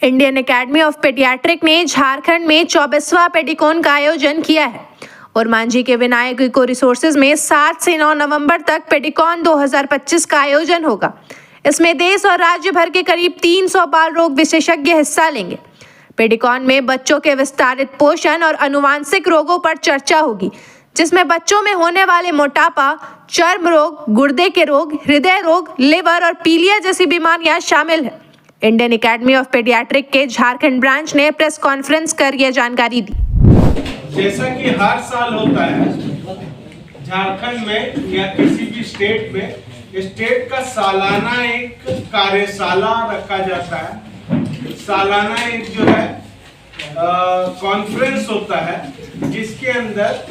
Indian academy of paediatric ने झारखंड में 24वां Pedicon का आयोजन किया है और मांझी के विनायक इको रिसोर्सेज में 7 से 9 नवंबर तक पेडिकॉन 2025 का आयोजन होगा। इसमें देश और राज्य भर के करीब 300 बाल रोग विशेषज्ञ हिस्सा लेंगे। पेडिकॉन में बच्चों के विस्तारित पोषण और आनुवांशिक रोगों पर चर्चा होगी, जिसमें बच्चों में होने वाले मोटापा, चर्म रोग, गुर्दे के रोग, हृदय रोग, लिवर और पीलिया जैसी बीमारियां शामिल हैं। इंडियन एकेडमी ऑफ पेडियाट्रिक के झारखंड ब्रांच ने प्रेस कॉन्फ्रेंस कर यह जानकारी दी। जैसा कि हर साल होता है झारखंड में या किसी भी स्टेट में, स्टेट का सालाना एक कार्यशाला रखा जाता है। सालाना एक जो है कॉन्फ्रेंस होता है, जिसके अंदर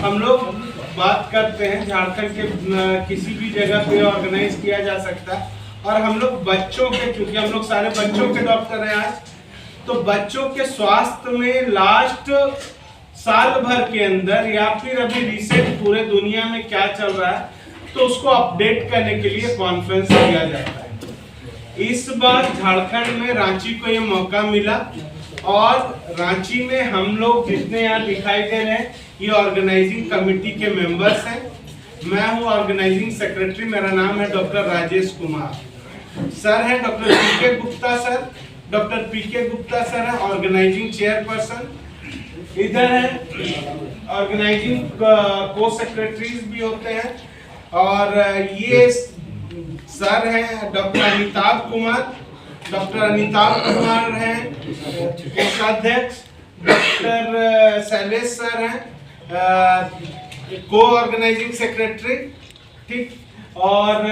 हम लोग बात करते हैं। झारखंड के किसी भी जगह पे ऑर्गेनाइज किया जा सकता है और हम लोग बच्चों के, क्योंकि हम लोग सारे बच्चों के डॉक्टर हैं आज, तो बच्चों के स्वास्थ्य में लास्ट साल भर के अंदर या फिर अभी रिसेंट पूरे दुनिया में क्या चल रहा है, तो उसको अपडेट करने के लिए कॉन्फ्रेंस किया जाता है। इस बार झारखंड में रांची को ये मौका मिला और रांची में हम लोग जितने यहाँ दिखाई दे रहे हैं, ये ऑर्गेनाइजिंग कमेटी के मेंबर्स हैं। मैं हूँ ऑर्गेनाइजिंग सेक्रेटरी, मेरा नाम है डॉक्टर राजेश कुमार। सर है डॉक्टर पीके गुप्ता सर, डॉक्टर पीके गुप्ता सर है ऑर्गेनाइजिंग चेयरपर्सन। इधर है ऑर्गेनाइजिंग को सेक्रेटरीज भी होते हैं और ये सर हैं डॉक्टर अमिताभ कुमार। डॉक्टर अमिताभ कुमार हैं कोषाध्यक्ष। डॉक्टर शैलेश सर हैं को ऑर्गेनाइजिंग सेक्रेटरी, ठीक। और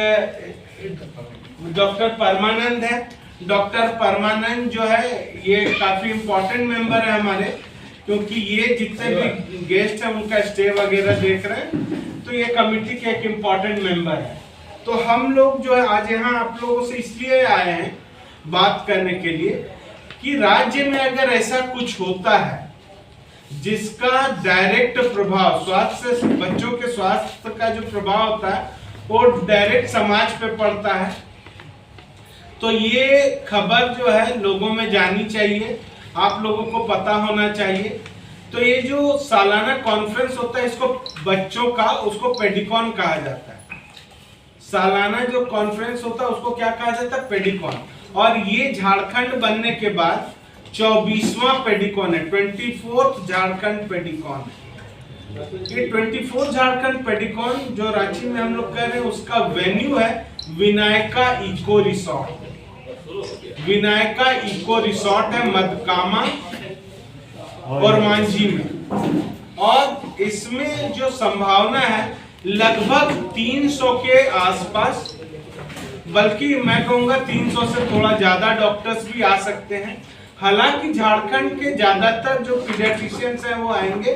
डॉक्टर परमानंद है। डॉक्टर परमानंद जो है ये काफी इम्पोर्टेंट मेंबर है हमारे, क्योंकि ये जितने भी गेस्ट हैं उनका स्टे वगैरह देख रहे हैं, तो ये कमेटी के एक इम्पोर्टेंट मेंबर है। तो हम लोग जो है आज यहाँ आप लोगों से इसलिए आए हैं बात करने के लिए कि राज्य में अगर ऐसा कुछ होता है जिसका डायरेक्ट प्रभाव स्वास्थ्य से, बच्चों के स्वास्थ्य का जो प्रभाव होता है वो डायरेक्ट समाज पे पड़ता है, तो ये खबर जो है लोगों में जानी चाहिए, आप लोगों को पता होना चाहिए। तो ये जो सालाना कॉन्फ्रेंस होता है, इसको बच्चों का, उसको पेडिकॉन कहा जाता है। सालाना जो कॉन्फ्रेंस होता है उसको क्या कहा जाता है? पेडिकॉन। और ये झारखंड बनने के बाद 24वां पेडिकॉन है, 24th झारखंड पेडिकॉन। ये 24 झारखंड पेडिकॉन जो रांची में हम लोग कर रहे हैं, उसका वेन्यू है Vinayaka Eco Resort. Vinayaka Eco Resort है मदकामा और मांझी में, और इसमें जो संभावना है लगभग 300 के आसपास, बल्कि मैं कहूंगा 300 से थोड़ा ज्यादा डॉक्टर्स भी आ सकते हैं। हालांकि झारखंड के ज्यादातर जो पीडियाट्रिशियंस हैं वो आएंगे,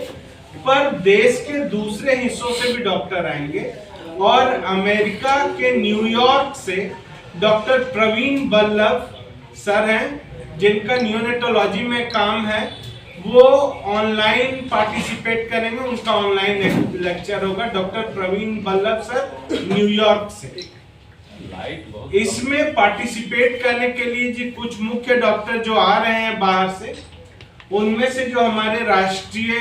पर देश के दूसरे हिस्सों से भी डॉक्टर आएंगे। और अमेरिका के न्यूयॉर्क से डॉक्टर प्रवीण बल्लभ सर हैं, जिनका नियोनेटोलॉजी में काम है, वो ऑनलाइन पार्टिसिपेट करेंगे। उनका ऑनलाइन लेक्चर होगा। Doctor Praveen Ballabh sir New York से। इसमें पार्टिसिपेट करने के लिए जी कुछ मुख्य डॉक्टर जो आ रहे हैं बाहर से, उनमें से जो हमारे राष्ट्रीय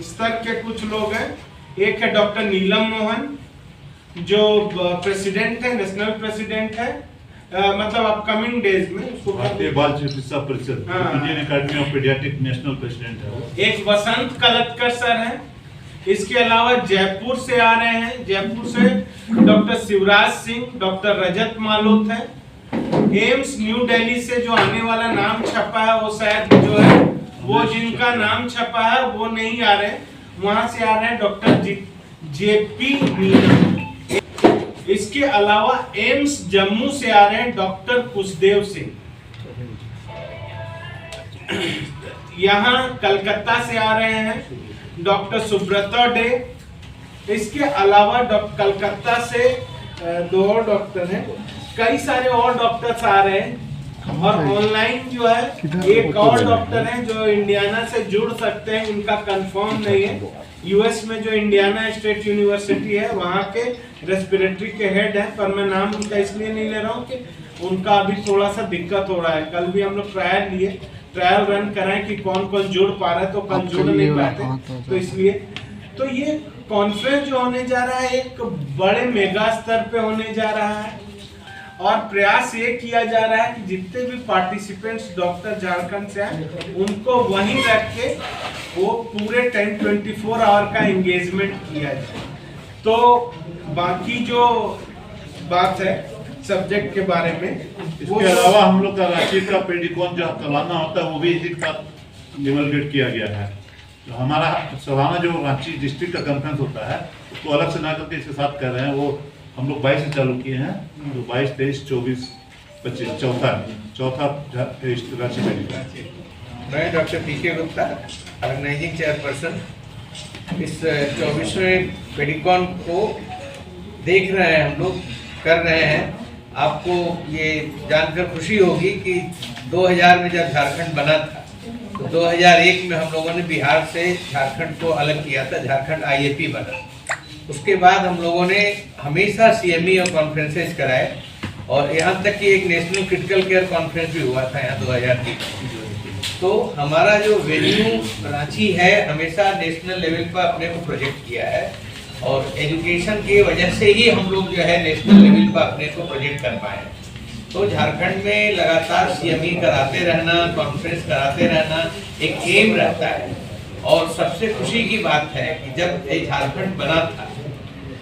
स्तर के कुछ लोग हैं, एक है डॉक्टर नीलम मोहन जो प्रेसिडेंट है, नेशनल प्रेसिडेंट है, मतलब अपकमिंग डेज में उसको भारतीय बाल चिकित्सा परिषद, Indian academy of paediatric national president है। एक वसंत कलतकर सर हैं। इसके अलावा जयपुर से आ रहे हैं, जयपुर से डॉक्टर शिवराज सिंह, डॉक्टर रजत मालोत है। एम्स न्यू दिल्ली से जो आने वाला नाम छपा है वो शायद जो है वो जिनका नाम छपा है वो नहीं आ रहे, वहां से आ रहे हैं डॉक्टर जेपी मीना। इसके अलावा एम्स जम्मू से आ रहे हैं डॉक्टर कुशदेव सिंह। यहाँ कलकत्ता से आ रहे हैं डॉक्टर सुब्रता डे। इसके अलावा कलकत्ता से 2 और डॉक्टर हैं, कई सारे और डॉक्टर्स आ रहे हैं। और ऑनलाइन जो है एक और डॉक्टर हैं जो इंडियाना से जुड़ सकते हैं, इनका कंफर्म नहीं है। यूएस में जो इंडियाना स्टेट यूनिवर्सिटी है वहाँ के रेस्पिरेटरी के हेड हैं, पर मैं नाम उनका इसलिए नहीं ले रहा हूँ कि उनका अभी थोड़ा सा दिक्कत हो रहा है। कल भी हम लोग ट्रायल रन कराएं कि कौन कौन जुड़ पा रहा है, तो कल जुड़ नहीं पाते, तो इसलिए तो ये कॉन्फ्रेंस जो होने जा रहा है एक बड़े मेगा स्तर पे होने जा रहा है, और प्रयास ये किया जा रहा है कि जितने भी पार्टिसिपेंट्स डॉक्टर झारखंड से आए उनको वहीं रख के वो पूरे 24 आवर का एंगेजमेंट किया जाए। तो बाकी जो बात है सब्जेक्ट के बारे में, इसके अलावा हम लोग का रांची का पेडिकॉन जो सालाना होता है वो भी इसी का डिवलगेट किया गया है। तो हमारा सालाना जो रांची डिस्ट्रिक्ट का कॉन्फ्रेंस होता है उसको अलग से ना करके इसके साथ कर रहे हैं। वो हम लोग 22 से चालू किए हैं, तो 22, 23, 24, 25 चौथा रांची पेडिकॉन। मैं doctor P K. Gupta, organising chairperson. इस 24वें पेडिकॉन को देख रहे हैं, हम लोग कर रहे हैं। आपको ये जानकर खुशी होगी कि 2000 में जब झारखंड बना था तो 2001 में हम लोगों ने बिहार से झारखंड को अलग किया था, झारखंड IAP बना। उसके बाद हम लोगों ने हमेशा CME और कॉन्फ्रेंसेस कराए, और यहाँ तक कि एक नेशनल क्रिटिकल केयर कॉन्फ्रेंस भी हुआ था यहाँ 2003। तो हमारा जो वेन्यू रांची है हमेशा नेशनल लेवल पर अपने को प्रोजेक्ट किया है, और एजुकेशन की वजह से ही हम लोग जो है नेशनल लेवल पर अपने को प्रोजेक्ट कर पाए। तो झारखंड में लगातार CME कराते रहना, कॉन्फ्रेंस कराते रहना एक एम रहता है। और सबसे खुशी की बात है कि जब ये झारखंड बना था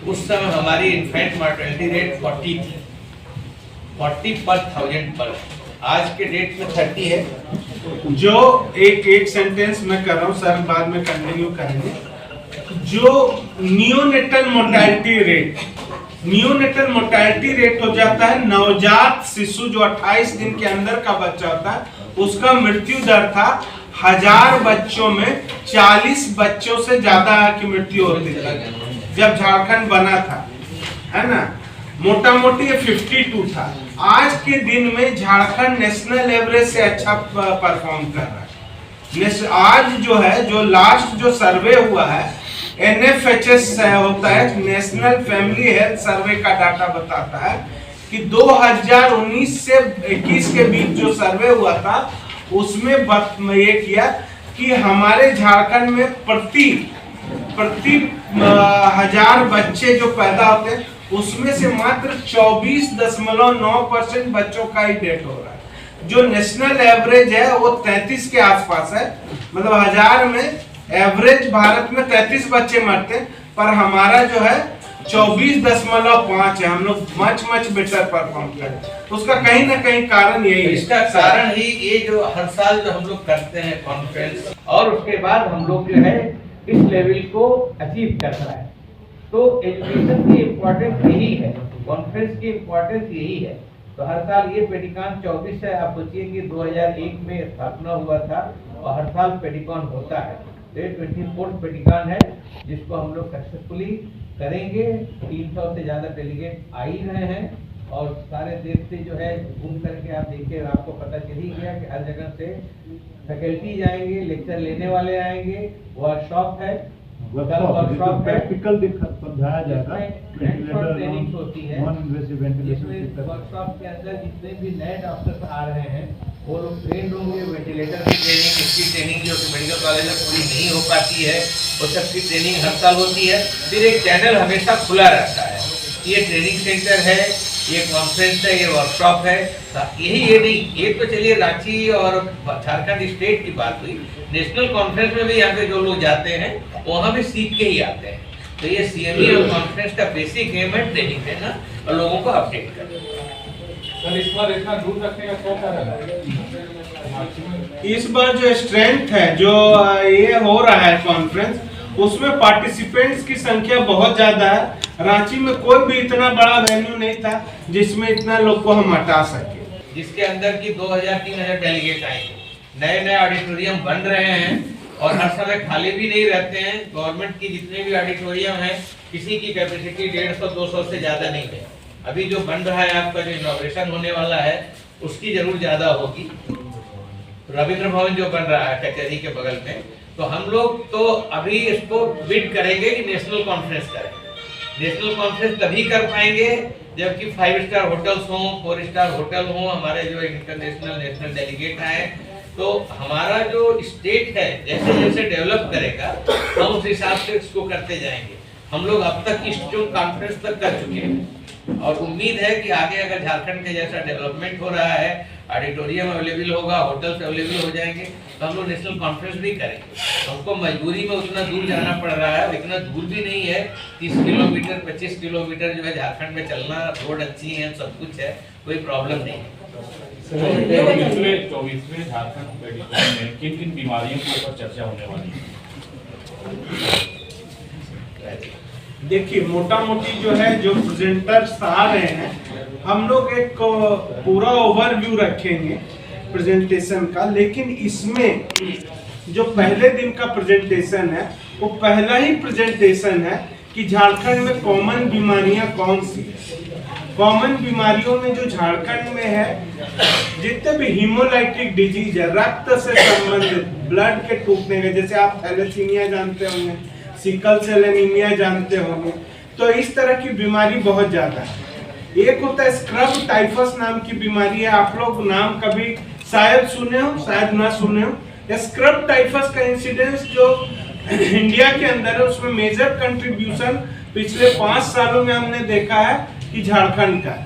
उस समय हमारी इन्फेंट मॉर्टेलिटी रेट 40 थी, 40 पर 1000 पर। आज के डेट में 30 है। जो एक सेंटेंस मैं कर रहा हूँ सर, बाद में कंटिन्यू करेंगे। जो नियोनेटल मोर्टेलिटी रेट हो जाता है, नवजात शिशु जो 28 दिन के अंदर का बच्चा होता है उसका मृत्यु दर था 1000 बच्चों में 40 बच्चों से ज्यादा की मृत्यु होती थी जब झारखंड बना था, है ना। मोटा मोटी ये 52 था। आज के दिन में झारखंड नेशनल एवरेज से अच्छा परफॉर्म कर रहा है। आज जो है, जो लास्ट जो सर्वे हुआ है NFHS होता है, नेशनल फैमिली हेल्थ सर्वे का डाटा बताता है कि 2019 से 21 के बीच जो सर्वे हुआ था उसमें ये किया कि हमारे झारखंड में प्रति 1000 बच्चे जो पैदा होते हैं उसमें से मात्र 24.9% बच्चों का ही डेथ हो रहा है। जो नेशनल एवरेज है वो 33 के आसपास है, मतलब 1000 में एवरेज भारत में 33 बच्चे मरते, पर हमारा जो है 24.5 है। हम लोग मच बेटर परफॉर्म करें। उसका कहीं ना कहीं कारण यही है। इसका कारण ही ये जो हर साल जो हम लोग करते हैं कॉन्फ्रेंस, और उसके बाद हम लोग जो है इस लेवल को अचीव कर रहा है। तो एजुकेशन की इम्पोर्टेंस यही है, कॉन्फ्रेंस की इम्पोर्टेंस यही है। तो हर साल ये पेडिकॉन 24 है। आप सोचिए कि 2001 में स्थापना हुआ था और हर साल पेडिकॉन होता है। ये 24th पेडिकॉन है जिसको हम लोग सक्सेसफुली करेंगे। 300 से ज्यादा डेलीगेट आ ही रहे हैं, और सारे देश से जो है घूम करके आप देखिए, आपको पता चल ही गया कि हर जगह से फैकल्टी जाएंगे, लेक्चर लेने वाले आएंगे, वर्कशॉप है, वर्कशॉप प्रैक्टिकल समझाया जाएगा, ट्रेनिंग होती है। नॉन इन्वेसिव वेंटिलेशन इसमें वर्कशॉप के अंदर जितने भी नए डॉक्टर्स आ रहे हैं वो लोग ट्रेन होंगे। वेंटिलेटर की ट्रेनिंग, इसकी ट्रेनिंग जो कि मेडिकल कॉलेज में पूरी नहीं हो पाती है, वो सबकी ट्रेनिंग हर साल होती है। फिर एक चैनल हमेशा खुला रहता है, ये ट्रेनिंग सेंटर है, ये कॉन्फ्रेंस है, ये वर्कशॉप है। ये नहीं, ये तो चलिए रांची और झारखंड स्टेट की बात हुई। नेशनल कॉन्फ्रेंस में भी यहाँ पे जो लोग जाते हैं वहाँ भी सीख के ही आते हैं। तो ये CME और कॉन्फ्रेंस का बेसिक एम है ट्रेनिंग देना और लोगों को अपडेट करना। सर इस बार इतना दूर रखने का क्या कारण है? इस बार जो स्ट्रेंथ है, जो ये हो रहा है कॉन्फ्रेंस, उसमें पार्टिसिपेंट्स की संख्या बहुत ज्यादा है। रांची में कोई भी इतना बड़ा वेन्यू नहीं था जिसमें इतना लोग को हम हटा सके, जिसके अंदर की 2000-3000 डेलीगेट आएंगे। नए ऑडिटोरियम बन रहे हैं और हर समय खाली भी नहीं रहते हैं। गवर्नमेंट की जितने भी ऑडिटोरियम है किसी की कैपेसिटी 150-200 से ज्यादा नहीं है। अभी जो बन रहा है आपका, जो इनॉग्रेशन होने वाला है, उसकी जरूर ज्यादा होगी। रविंद्र भवन जो बन रहा है कचहरी के बगल में, तो हम लोग तो अभी इसको बिड करेंगे कि नेशनल कॉन्फ्रेंस करें। नेशनल कॉन्फ्रेंस तभी कर पाएंगे जबकि 5 स्टार होटल्स हों, 4 स्टार होटल हों, हमारे जो इंटरनेशनल नेशनल डेलीगेट आए, तो हमारा जो स्टेट है जैसे जैसे डेवलप करेगा हम उस हिसाब से इसको करते जाएंगे। हम लोग अब तक इंस्टीट्यूट कॉन्फ्रेंस तक कर चुके हैं और उम्मीद है कि आगे अगर झारखंड के जैसा डेवलपमेंट हो रहा है, ऑडिटोरियम अवेलेबल होगा, होटल्स अवेलेबल हो जाएंगे, तो हम लोग नेशनल कॉन्फ्रेंस भी करेंगे। हमको मजबूरी में उतना दूर जाना पड़ रहा है, इतना दूर भी नहीं है, 30 किलोमीटर 25 किलोमीटर जो है झारखंड में चलना, रोड अच्छी है, सब कुछ है, कोई प्रॉब्लम नहीं है। पिछले 24वें झारखंड पेडिकॉन में किन किन बीमारियों के ऊपर चर्चा होने वाली है? देखिए, मोटा मोटी जो है जो प्रेजेंटर्स आ रहे हैं, हम लोग एक पूरा ओवरव्यू रखेंगे प्रेजेंटेशन का, लेकिन इसमें जो पहले दिन का प्रेजेंटेशन है वो पहला ही प्रेजेंटेशन है कि झारखंड में कॉमन बीमारियां कौन सी है। कॉमन बीमारियों में जो झारखंड में है, जितने भी हीमोलाइटिक डिजीज है, रक्त से संबंधित, ब्लड के टूटने के, जैसे आप थैलेसीमिया जानते होंगे, सिकल सेल एनीमिया जानते होंगे, तो इस तरह की बीमारी बहुत ज्यादा है। एक होता है स्क्रब टाइफस नाम की बीमारी है, आप लोग नाम कभी शायद सुने हो, शायद ना सुने हो। स्क्रब टाइफस का इंसिडेंस जो इंडिया के अंदर है उसमें मेजर कंट्रीब्यूशन पिछले 5 सालों में हमने देखा है कि झारखंड का,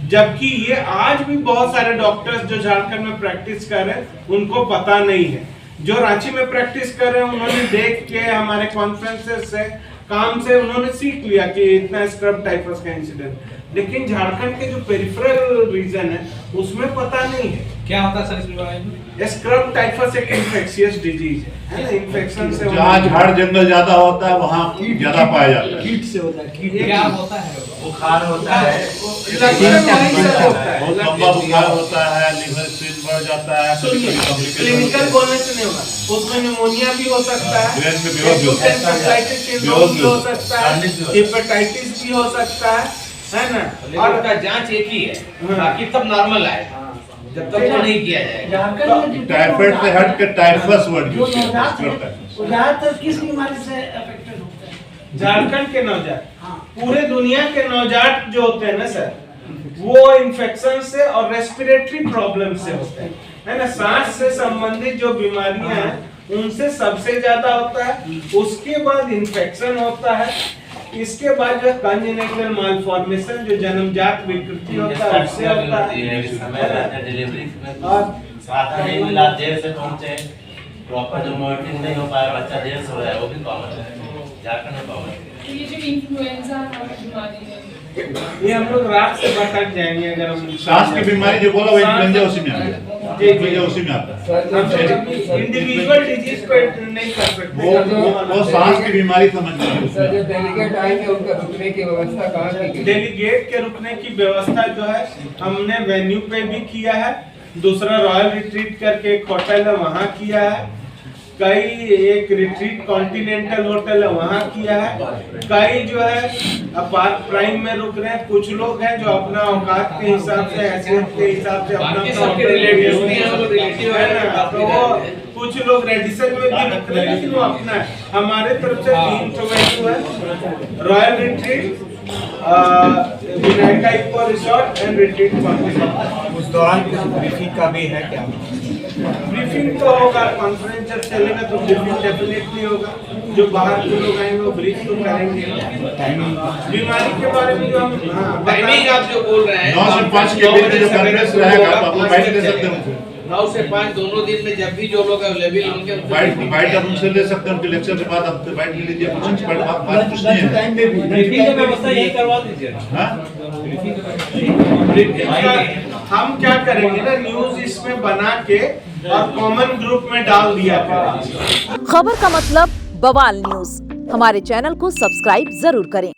जबकि ये आज भी बहुत सारे डॉक्टर्स जो झारखंड में प्रैक्टिस कर रहे हैं उनको पता नहीं है। जो रांची में प्रैक्टिस कर रहे हैं उन्होंने देख के हमारे कॉन्फ्रेंसेस से, काम से उन्होंने सीख लिया कि इतना स्क्रब टाइफस का इंसिडेंट, लेकिन झारखंड के जो पेरिफेरल रीजन है उसमें पता नहीं है क्या होता है सर इस बीमारी में? स्क्रब टाइफस एक इन्फेक्शियस डिजीज है ना, इन्फेक्शन से जहाँ झाड़ जंगल ज्यादा होता है वहाँ ज्यादा पाया जाता है। कीट से होता है। कीट क्या होता है? बुखार होता है, बहुत लंबा बुखार होता है, लिवर स्ट्रेन बढ़ जाता है, क्लिनिकल बोलने से नहीं होगा, उसमें निमोनिया भी हो सकता है, ब्रेन में बेहोश भी हो सकता है, भी हो सकता है, हेपेटाइटिस भी हो सकता है ना। और उसका जांच एक ही है, बाकी सब नॉर्मल आएगा जब तक वो नहीं किया जाएगा। टाइफाइड से हट के टाइफस वर्ड यूज करते हैं। ज्यादातर किस बीमारी से अफेक्टेड होते हैं? झारखंड के नवजात, पूरे दुनिया के नवजात जो होते हैं ना सर, वो इन्फेक्शन से और रेस्पिरेटरी प्रॉब्लम से होते हैं, है ना। सांस से संबंधित जो बीमारियां हैं उनसे सबसे ज्यादा होता है, उसके बाद इन्फेक्शन होता है, इसके बाद जो कंजेनिटल मालफॉर्मेशन जो जन्मजात विकृति होता है उससे होता है। डिलीवरी और साथ नहीं मिला, देर से पहुंचे, प्रॉपर जो मॉनिटरिंग नहीं हो पाया, बच्चा देर से हो रहा है, वो भी कॉमन है झारखंड में कॉमन है। ये जो इन्फ्लुएंजा बीमारी है, ये हम लोग रात से भटक जाएंगे अगर हम सांस की बीमारी जो बोला वो इन्फ्लुएंजा उसी में आता है, इन्फ्लुएंजा उसी में आता है। इंडिविजुअल डिजीज पे नहीं कर सकते, वो सांस की बीमारी समझ सर जो डेलीगेट आएंगे उनका रुकने की व्यवस्था कहाँ की गई? डेलीगेट के रुकने की व्यवस्था जो है हमने वेन्यू पे भी किया है, दूसरा रॉयल रिट्रीट करके एक होटल है वहाँ किया है, कई एक रिट्रीट कॉन्टिनेंटल होटल है वहाँ किया है, कई जो है पार्क प्राइम में रुक रहे हैं, कुछ लोग हैं जो अपना औकात के हिसाब से, हैसियत के हिसाब से अपना तो वो कुछ लोग रेडिसन में भी रुक रहे हैं, लेकिन वो अपना है। हमारे तरफ से 3 वेन्यू है, Royal Retreat, Vinayaka Eco Resort and Retreat Continental. उस दौरान कुछ ब्रीफिंग का भी है क्या? ब्रीफिंग तो होगा, कॉन्फ्रेंस जब चलेगा तो ब्रीफिंग डेफिनेटली होगा, जो बाहर के लोग आएंगे वो ब्रीफ तो करेंगे। बीमारी के बारे में जो हम टाइमिंग आप जो बोल रहे हैं 9 से 5 के बीच में जो कॉन्फ्रेंस रहेगा आप लोग बैठ ले सकते हैं, 9 से 5 दोनों दिन में जब भी जो लोग अवेलेबल होंगे बाइट आप उनसे ले सकते हैं, उनके लेक्चर के बाद आप बाइट ले लीजिए, कुछ बात कुछ नहीं है। ब्रीफिंग की व्यवस्था यही करवा दीजिए ना। हाँ? हम क्या करेंगे ना, न्यूज इसमें बना के और कॉमन ग्रुप में डाल दिया करेंगे। खबर का मतलब बवाल न्यूज, हमारे चैनल को सब्सक्राइब जरूर करें।